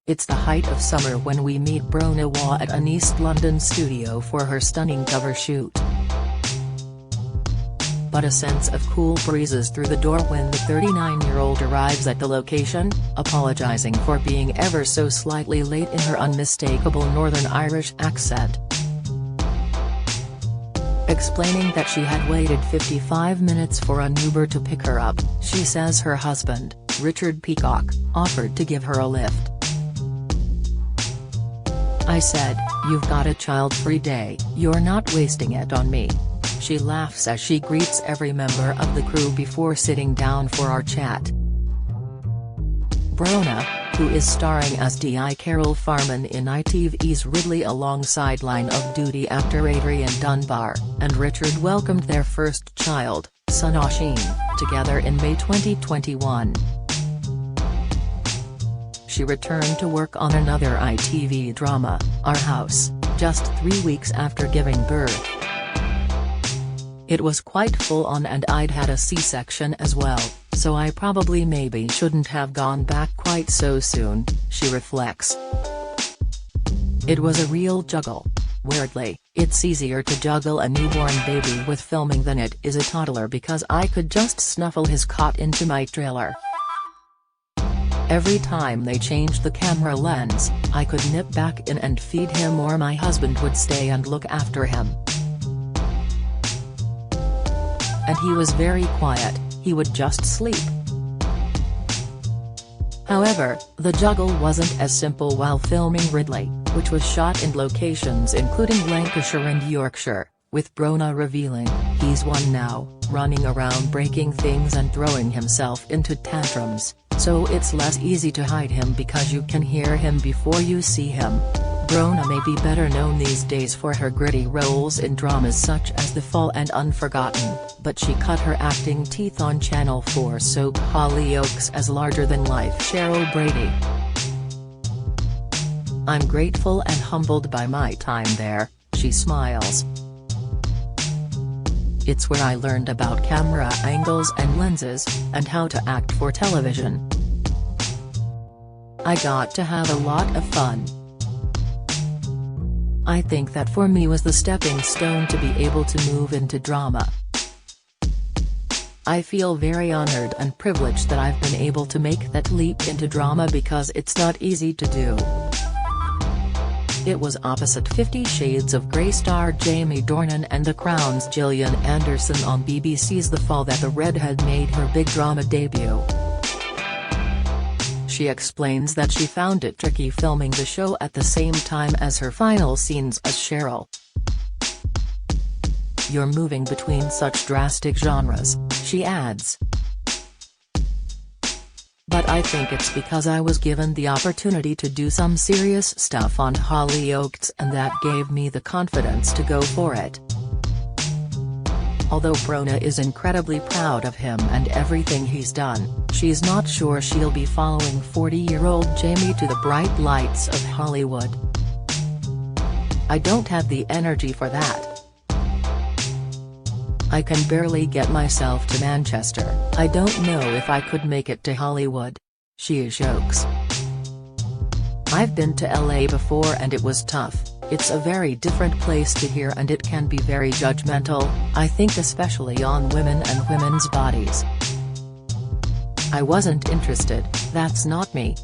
It's the height of summer when we meet Bronagh Waugh at an East London studio for her stunning cover shoot. But a sense of cool breezes through the door when the 39-year-old arrives at the location, apologising for being ever so slightly late in her unmistakable Northern Irish accent. Explaining that she had waited 55 minutes for an Uber to pick her up, she says her husband, Richard Peacock, offered to give her a lift. "I said, you've got a child-free day, you're not wasting it on me." She laughs as she greets every member of the crew before sitting down for our chat. Bronagh, who is starring as Di Carol Farman in ITV's Ridley alongside Line of Duty actor Adrian Dunbar, and Richard welcomed their first child, son Oisín, together in May 2021. She returned to work on another ITV drama, Our House, just 3 weeks after giving birth. "It was quite full on and I'd had a C-section as well, so I probably maybe shouldn't have gone back quite so soon," she reflects. "It was a real juggle. Weirdly, it's easier to juggle a newborn baby with filming than it is a toddler because I could just snuffle his cot into my trailer. Every time they changed the camera lens, I could nip back in and feed him or my husband would stay and look after him. And he was very quiet, he would just sleep." However, the juggle wasn't as simple while filming Ridley, which was shot in locations including Lancashire and Yorkshire, with Bronagh revealing, "He's one now, running around breaking things and throwing himself into tantrums, so it's less easy to hide him because you can hear him before you see him." Bronagh may be better known these days for her gritty roles in dramas such as The Fall and Unforgotten, but she cut her acting teeth on Channel 4 soap Hollyoaks as larger-than-life Cheryl Brady. "I'm grateful and humbled by my time there," she smiles. "It's where I learned about camera angles and lenses, and how to act for television. I got to have a lot of fun. I think that for me was the stepping stone to be able to move into drama. I feel very honored and privileged that I've been able to make that leap into drama because it's not easy to do." It was opposite 50 Shades of Grey star Jamie Dornan and The Crown's Gillian Anderson on BBC's The Fall that the redhead made her big drama debut. She explains that she found it tricky filming the show at the same time as her final scenes as Cheryl. "You're moving between such drastic genres," she adds. "But I think it's because I was given the opportunity to do some serious stuff on Hollyoaks and that gave me the confidence to go for it." Although Bronagh is incredibly proud of him and everything he's done, she's not sure she'll be following 40-year-old Jamie to the bright lights of Hollywood. "I don't have the energy for that. I can barely get myself to Manchester, I don't know if I could make it to Hollywood," she jokes. "I've been to LA before and it was tough. It's a very different place to here and it can be very judgmental, I think, especially on women and women's bodies. I wasn't interested, that's not me.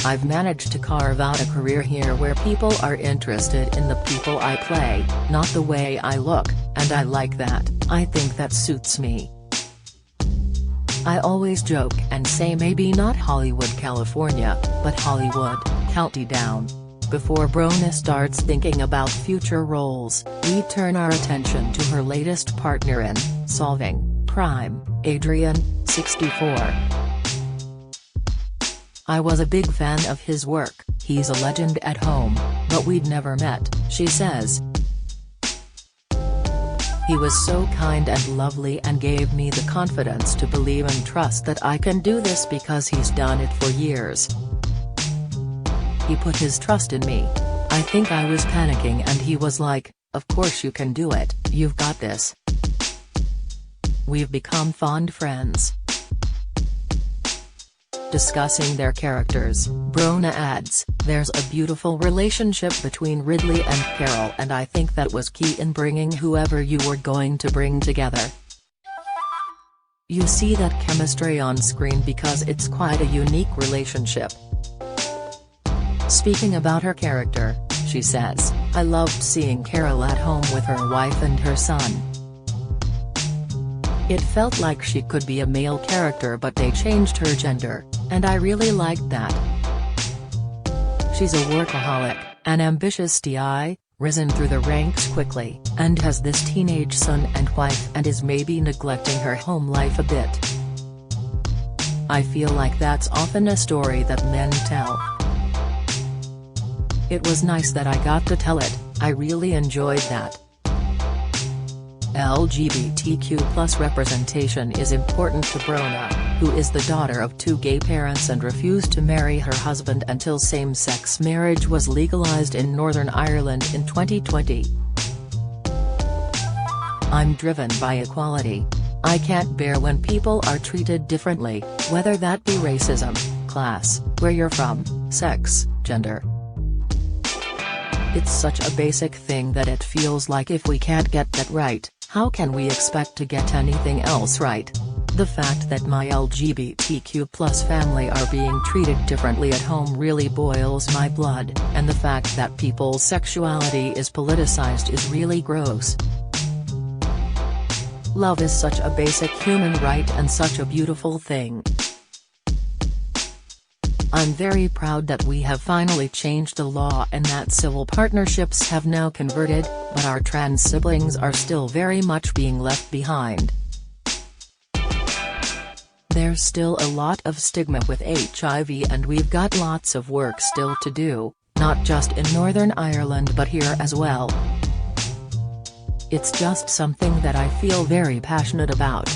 I've managed to carve out a career here where people are interested in the people I play, not the way I look, and I like that, I think that suits me. I always joke and say maybe not Hollywood, California, but Hollywood, County Down." Before Bronagh starts thinking about future roles, we turn our attention to her latest partner in Solving Crime, Adrian, 64. "I was a big fan of his work, he's a legend at home, but we'd never met," she says. "He was so kind and lovely and gave me the confidence to believe and trust that I can do this because he's done it for years. He put his trust in me. I think I was panicking and he was like, 'Of course you can do it, you've got this.' We've become fond friends." Discussing their characters, Bronagh adds, "There's a beautiful relationship between Ridley and Carol, and I think that was key in bringing whoever you were going to bring together. You see that chemistry on screen because it's quite a unique relationship." Speaking about her character, she says, "I loved seeing Carol at home with her wife and her son. It felt like she could be a male character but they changed her gender, and I really liked that. She's a workaholic, an ambitious TI, risen through the ranks quickly, and has this teenage son and wife and is maybe neglecting her home life a bit. I feel like that's often a story that men tell. It was nice that I got to tell it, I really enjoyed that." LGBTQ+ representation is important to Bronagh, who is the daughter of two gay parents and refused to marry her husband until same-sex marriage was legalised in Northern Ireland in 2020. "I'm driven by equality. I can't bear when people are treated differently, whether that be racism, class, where you're from, sex, gender. It's such a basic thing that it feels like if we can't get that right, how can we expect to get anything else right? The fact that my LGBTQ+ family are being treated differently at home really boils my blood, and the fact that people's sexuality is politicized is really gross. Love is such a basic human right and such a beautiful thing. I'm very proud that we have finally changed the law and that civil partnerships have now converted, but our trans siblings are still very much being left behind. There's still a lot of stigma with HIV and we've got lots of work still to do, not just in Northern Ireland but here as well. It's just something that I feel very passionate about.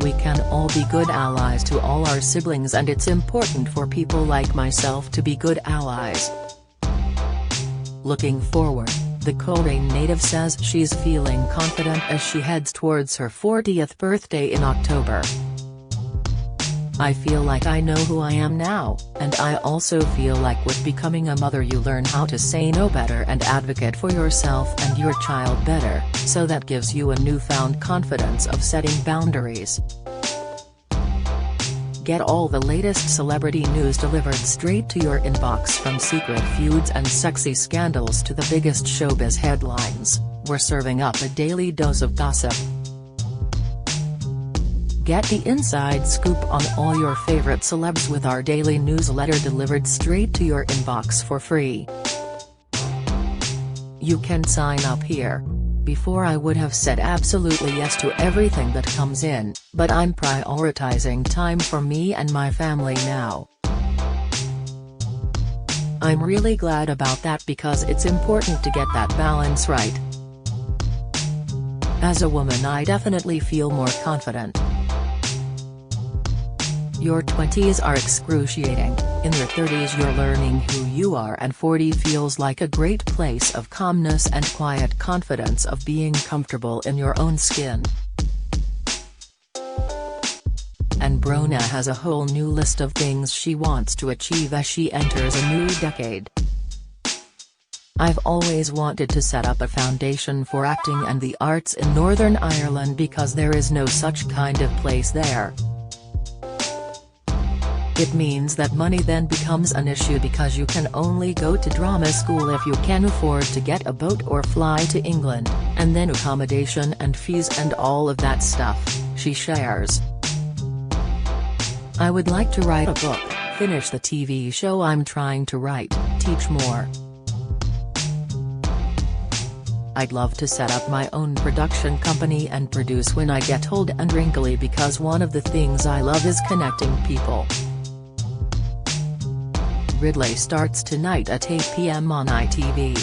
We can all be good allies to all our siblings and it's important for people like myself to be good allies." Looking forward, the Coleraine native says she's feeling confident as she heads towards her 40th birthday in October. "I feel like I know who I am now, and I also feel like with becoming a mother you learn how to say no better and advocate for yourself and your child better, so that gives you a newfound confidence of setting boundaries." Get all the latest celebrity news delivered straight to your inbox, from secret feuds and sexy scandals to the biggest showbiz headlines. We're serving up a daily dose of gossip. Get the inside scoop on all your favorite celebs with our daily newsletter delivered straight to your inbox for free. You can sign up here. Before I would have said absolutely yes to everything that comes in, but I'm prioritizing time for me and my family now. I'm really glad about that because it's important to get that balance right. As a woman I definitely feel more confident. Your 20s are excruciating, in your 30s you're learning who you are, and 40 feels like a great place of calmness and quiet confidence of being comfortable in your own skin. And Bronagh has a whole new list of things she wants to achieve as she enters a new decade. "I've always wanted to set up a foundation for acting and the arts in Northern Ireland because there is no such kind of place there. It means that money then becomes an issue because you can only go to drama school if you can afford to get a boat or fly to England, and then accommodation and fees and all of that stuff," she shares. "I would like to write a book, finish the TV show I'm trying to write, teach more. I'd love to set up my own production company and produce when I get old and wrinkly because one of the things I love is connecting people." Ridley starts tonight at 8 p.m. on ITV.